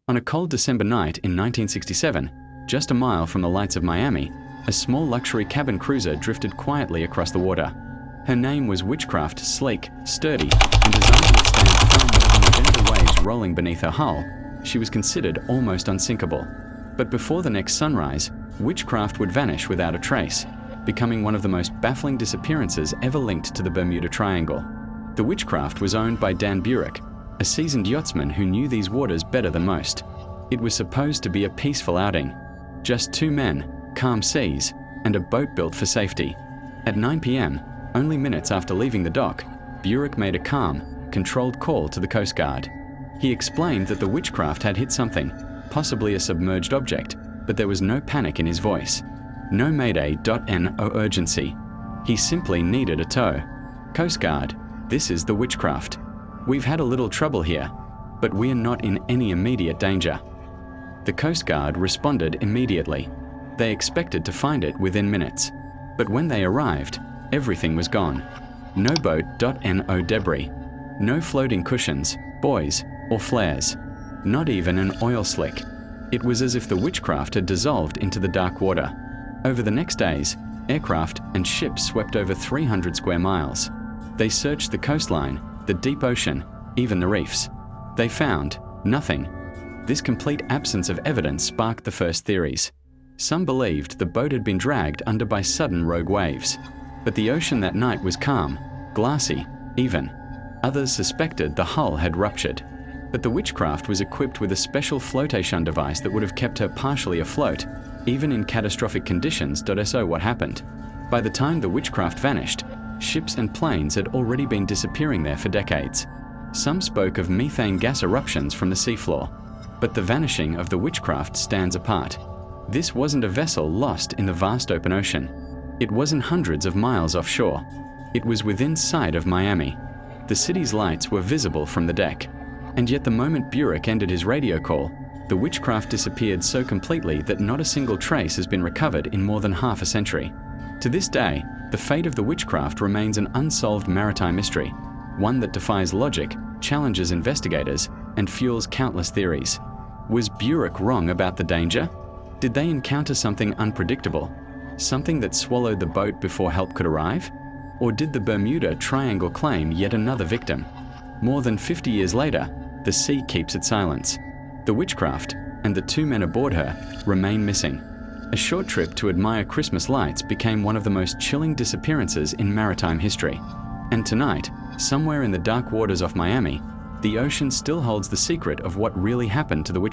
On a cold December night in 1967, just a mile from the lights of Miami, a small luxury cabin cruiser drifted quietly across the water. Her name was Witchcraft, sleek, sturdy, and designed to withstand far more than the gentle waves rolling beneath her hull. She was considered almost unsinkable. But before the next sunrise, Witchcraft would vanish without a trace, becoming one of the most baffling disappearances ever linked to the Bermuda Triangle. The Witchcraft was owned by Dan Burek, a seasoned yachtsman who knew these waters better than most. It was supposed to be a peaceful outing. Just two men, calm seas, and a boat built for safety. At 9 p.m., only minutes after leaving the dock, Burek made a calm, controlled call to the Coast Guard. He explained that the Witchcraft had hit something, possibly a submerged object, but there was no panic in his voice. No mayday.no urgency. He simply needed a tow. Coast Guard, this is the Witchcraft. We've had a little trouble here, but we are not in any immediate danger. The Coast Guard responded immediately. They expected to find it within minutes. But when they arrived, everything was gone. No boat.no debris. No floating cushions, buoys, or flares. Not even an oil slick. It was as if the Witchcraft had dissolved into the dark water. Over the next days, aircraft and ships swept over 300 square miles. They searched the coastline, the deep ocean, even the reefs. They found nothing. This complete absence of evidence sparked the first theories. Some believed the boat had been dragged under by sudden rogue waves. But the ocean that night was calm, glassy, even. Others suspected the hull had ruptured. But the Witchcraft was equipped with a special flotation device that would have kept her partially afloat, even in catastrophic conditions. So what happened? By the time the Witchcraft vanished, ships and planes had already been disappearing there for decades. Some spoke of methane gas eruptions from the seafloor. But the vanishing of the Witchcraft stands apart. This wasn't a vessel lost in the vast open ocean. It wasn't hundreds of miles offshore. It was within sight of Miami. The city's lights were visible from the deck. And yet the moment Burek ended his radio call, the Witchcraft disappeared so completely that not a single trace has been recovered in more than half a century. To this day, the fate of the Witchcraft remains an unsolved maritime mystery, one that defies logic, challenges investigators, and fuels countless theories. Was Burek wrong about the danger? Did they encounter something unpredictable? Something that swallowed the boat before help could arrive? Or did the Bermuda Triangle claim yet another victim? More than 50 years later, the sea keeps its silence. The Witchcraft, and the two men aboard her, remain missing. A short trip to admire Christmas lights became one of the most chilling disappearances in maritime history. And tonight, somewhere in the dark waters off Miami, the ocean still holds the secret of what really happened to the Witchcraft.